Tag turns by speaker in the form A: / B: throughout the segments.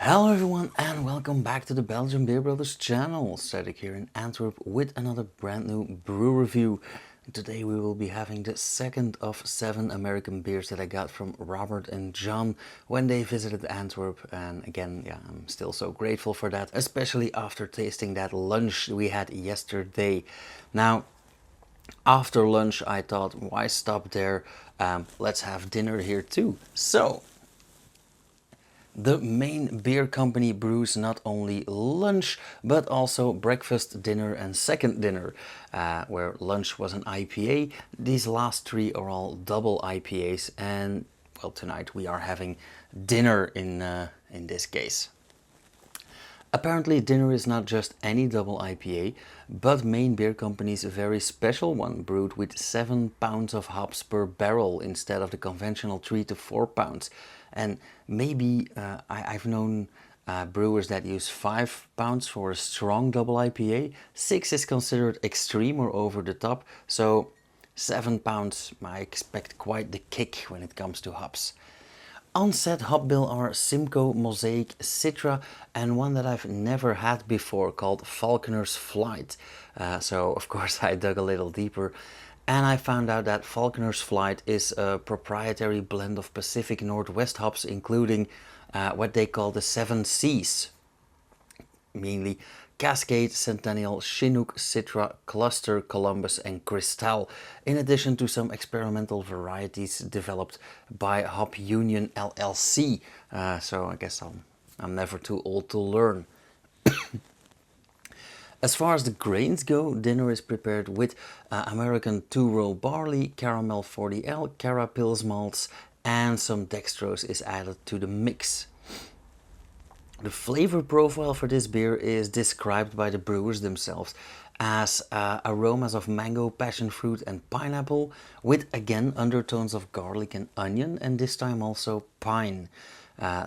A: Hello everyone and welcome back to the Belgian Beer Brothers channel. Cedric here in Antwerp with another brand new brew review. Today we will be having the second of 7 American beers that I got from Robert and John when they visited Antwerp. And again, yeah, I'm still so grateful for that, especially after tasting that lunch we had yesterday. Now, after lunch I thought, why stop there? Let's have dinner here too. So, the Maine beer company brews not only lunch, but also breakfast, dinner and second dinner. Where lunch was an IPA, these last three are all double IPAs, and well, tonight we are having dinner in this case. Apparently dinner is not just any double IPA, but Maine Beer Company's very special one, brewed with 7 pounds of hops per barrel instead of the conventional 3 to 4 pounds. And maybe I've known brewers that use 5 pounds for a strong double IPA. 6 is considered extreme or over the top, so 7 pounds I expect quite the kick when it comes to hops. On set hop bill are Simcoe, Mosaic, Citra and one that I've never had before called Falconer's Flight. So of course I dug a little deeper and I found out that Falconer's Flight is a proprietary blend of Pacific Northwest hops, including what they call the 7 Cs, mainly Cascade, Centennial, Chinook, Citra, Cluster, Columbus and Cristal, in addition to some experimental varieties developed by Hop Union LLC. So I guess I'm never too old to learn. As far as the grains go, dinner is prepared with American 2-row barley, caramel 40L, Cara Pils malts and some dextrose is added to the mix. The flavor profile for this beer is described by the brewers themselves as aromas of mango, passion fruit and pineapple, with again undertones of garlic and onion, and this time also pine.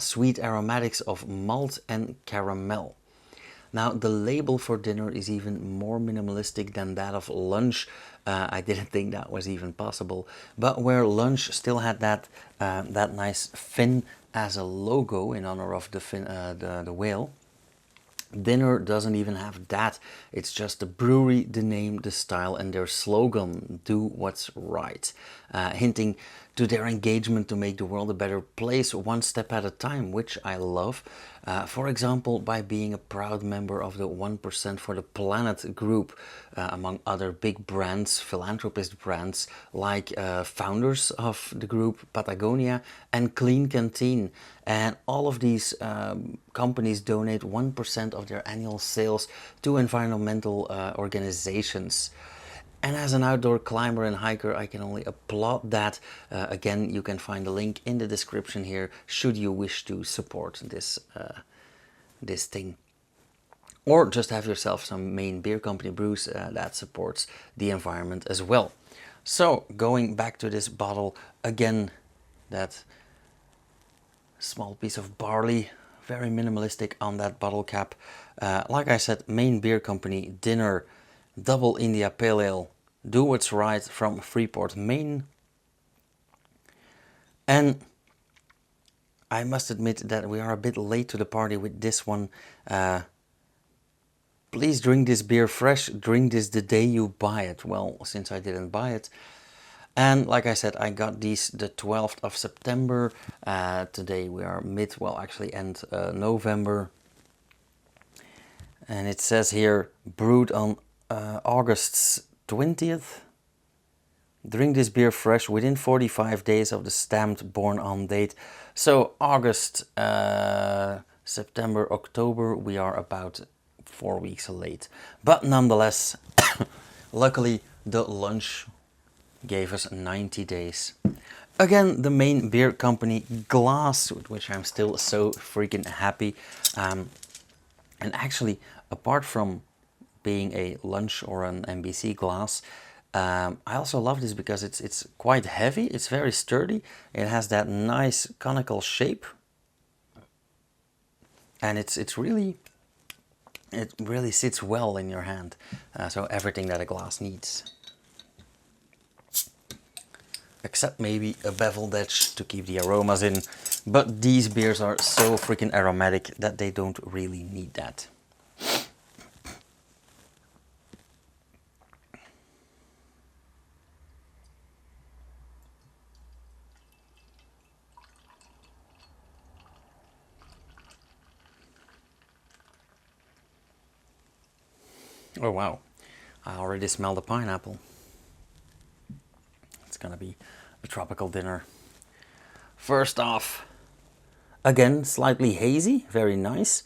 A: Sweet aromatics of malt and caramel. Now the label for dinner is even more minimalistic than that of lunch. I didn't think that was even possible, but where lunch still had that nice fin as a logo in honor of the whale, dinner doesn't even have that. It's just the brewery, the name, the style and their slogan, do what's right, hinting to their engagement to make the world a better place one step at a time, which I love. For example, by being a proud member of the 1% for the Planet group, among other big brands, philanthropist brands like founders of the group, Patagonia and Clean Canteen. And all of these companies donate 1% of their annual sales to environmental organizations. And as an outdoor climber and hiker, I can only applaud that. Again, you can find the link in the description here should you wish to support this thing. Or just have yourself some Maine Beer Company brews that supports the environment as well. So, going back to this bottle, again, that small piece of barley, very minimalistic on that bottle cap. Like I said, Maine Beer Company, dinner, double India Pale Ale, do what's right from Freeport, Maine. And I must admit that we are a bit late to the party with this one. Please drink this beer fresh, drink this the day you buy it. Well, since I didn't buy it. And like I said, I got these the 12th of September. Today we are end November. And it says here, brewed on August 20th. Drink this beer fresh within 45 days of the stamped born on date. So August, September, October, we are about 4 weeks late. But nonetheless, luckily the lunch gave us 90 days. Again, the Maine Beer Company glass, with which I'm still so freaking happy. And actually, apart from being a lunch or an MBC glass, I also love this because it's quite heavy, it's very sturdy, it has that nice conical shape, and it really sits well in your hand, so everything that a glass needs. Except maybe a bevel edge to keep the aromas in, But these beers are so freaking aromatic that they don't really need that. Oh wow, I already smell the pineapple. It's gonna be a tropical dinner. First off, again, slightly hazy, very nice.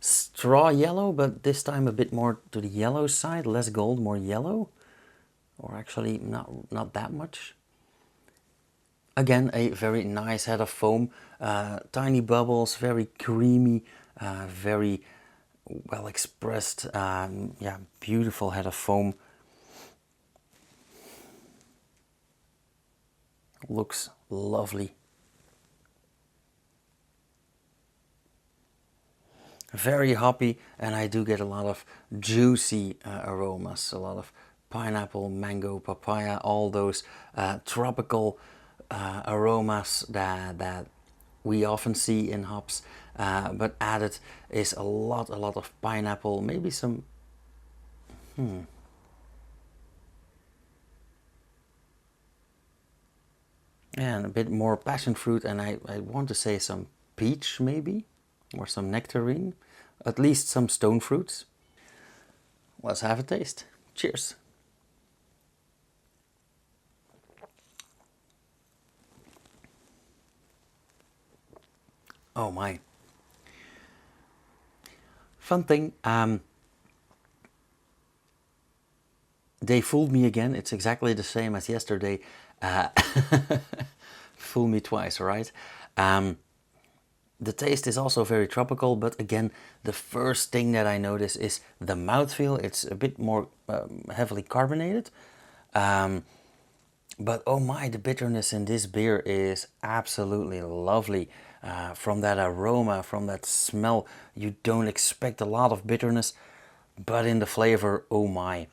A: Straw yellow, but this time a bit more to the yellow side, less gold, more yellow. Or actually not that much. Again, a very nice head of foam, tiny bubbles, very creamy, very well expressed, yeah, beautiful head of foam. Looks lovely. Very hoppy, and I do get a lot of juicy aromas, a lot of pineapple, mango, papaya, all those tropical aromas that we often see in hops, but added is a lot of pineapple, maybe some and a bit more passion fruit, and I want to say some peach maybe, or some nectarine, at least some stone fruits. Let's have a taste. Cheers. Oh my. Fun thing, they fooled me again. It's exactly the same as yesterday. Fool me twice, right? The taste is also very tropical, but again, the first thing that I notice is the mouthfeel. It's a bit more heavily carbonated. But oh my, the bitterness in this beer is absolutely lovely. From that aroma, from that smell, you don't expect a lot of bitterness, but in the flavor, oh my,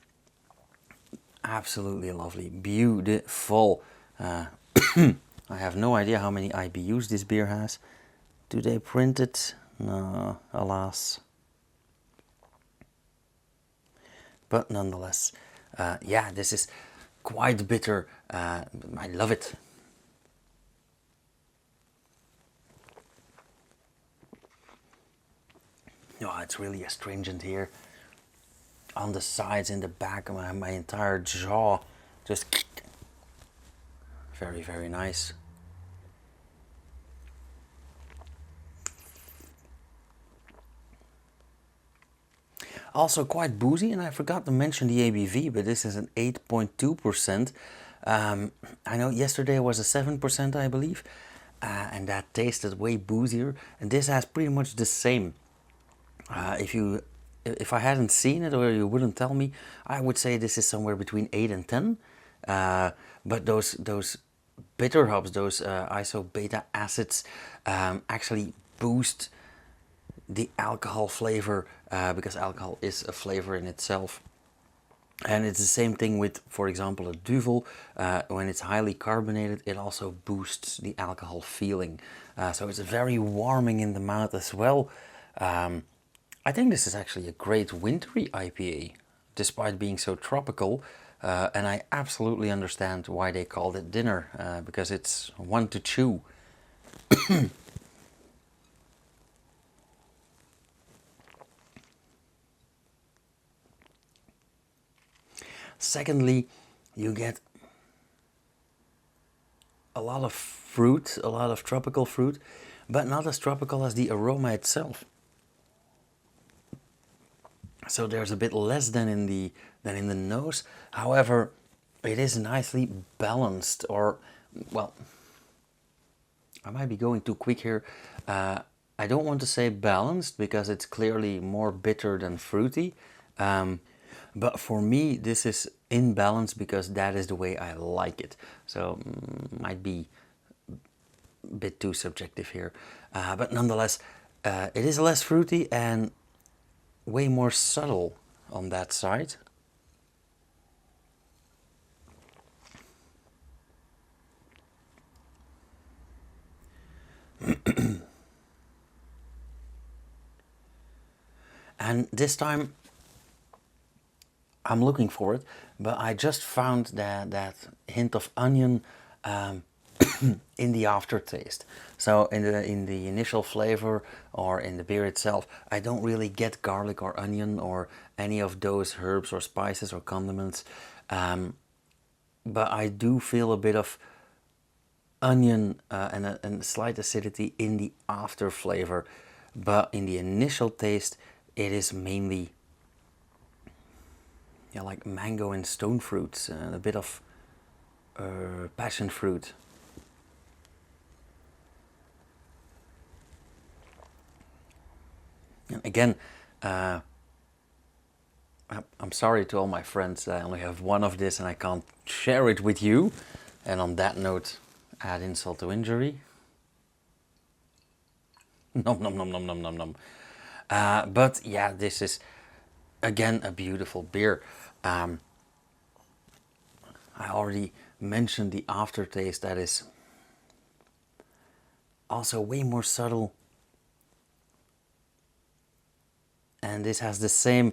A: absolutely lovely, beautiful. I have no idea how many IBUs this beer has. Do they print it? No, alas. But nonetheless, yeah, this is quite bitter. I love it. Oh, it's really astringent here. On the sides, in the back of my entire jaw. Just very, very nice. Also quite boozy, and I forgot to mention the ABV, but this is an 8.2%. I know yesterday was a 7%, I believe, and that tasted way boozier. And this has pretty much the same. If I hadn't seen it or you wouldn't tell me, I would say this is somewhere between 8 and 10. But those bitter hops, those isobeta acids, actually boost the alcohol flavor, because alcohol is a flavor in itself. And it's the same thing with, for example, a Duvel. When it's highly carbonated, it also boosts the alcohol feeling. So it's very warming in the mouth as well. I think this is actually a great wintry IPA, despite being so tropical. And I absolutely understand why they called it dinner, because it's one to chew. Secondly, you get a lot of fruit, a lot of tropical fruit, but not as tropical as the aroma itself. So there's a bit less than in the nose. However, it is nicely balanced, or well, I might be going too quick here. I don't want to say balanced because it's clearly more bitter than fruity. But for me, this is in balance because that is the way I like it. So might be a bit too subjective here. But nonetheless, it is less fruity and way more subtle on that side. And this time I'm looking for it, but I just found that hint of onion in the aftertaste. So in the initial flavor or in the beer itself, I don't really get garlic or onion or any of those herbs or spices or condiments. But I do feel a bit of onion and a slight acidity in the after flavor. But in the initial taste, it is mainly like mango and stone fruits and a bit of passion fruit. And again, I'm sorry to all my friends that I only have one of this and I can't share it with you. And on that note, add insult to injury. Nom nom nom nom nom nom nom. But yeah, this is again a beautiful beer. I already mentioned the aftertaste that is also way more subtle. And this has the same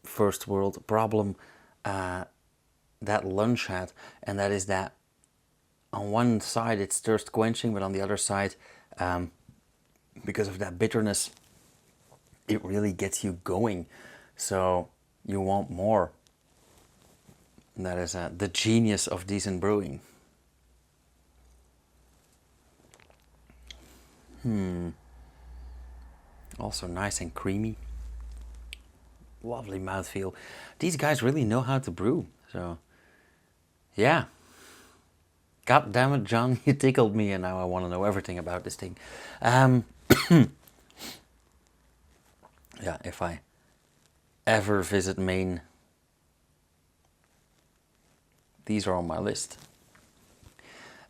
A: first world problem that lunch had, and that is that on one side it's thirst quenching, but on the other side, because of that bitterness, it really gets you going. So you want more. And that is the genius of decent brewing. Also nice and creamy. Lovely mouthfeel. These guys really know how to brew. So, yeah. God damn it, John, you tickled me, and now I want to know everything about this thing. Yeah, if I ever visit Maine, these are on my list.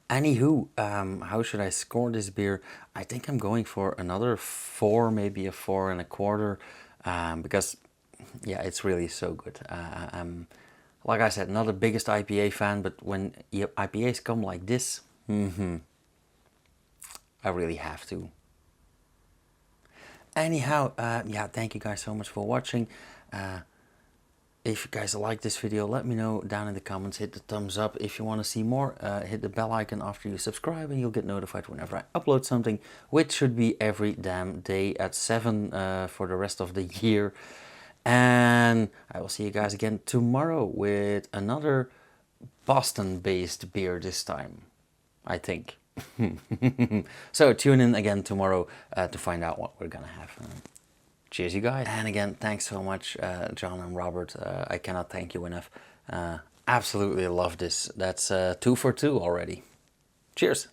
A: Anywho, how should I score this beer? I think I'm going for another 4, maybe a 4.25, because yeah, it's really so good. I'm, like I said, not the biggest IPA fan, but when IPAs come like this, I really have to. Anyhow, yeah, thank you guys so much for watching. If you guys like this video, let me know down in the comments. Hit the thumbs up. If you want to see more, hit the bell icon after you subscribe, and you'll get notified whenever I upload something, which should be every damn day at 7 for the rest of the year. And I will see you guys again tomorrow with another Boston-based beer this time, I think. So tune in again tomorrow to find out what we're gonna have. Cheers, you guys. And again, thanks so much, John and Robert. I cannot thank you enough. Absolutely love this. That's 2 for 2 already. Cheers.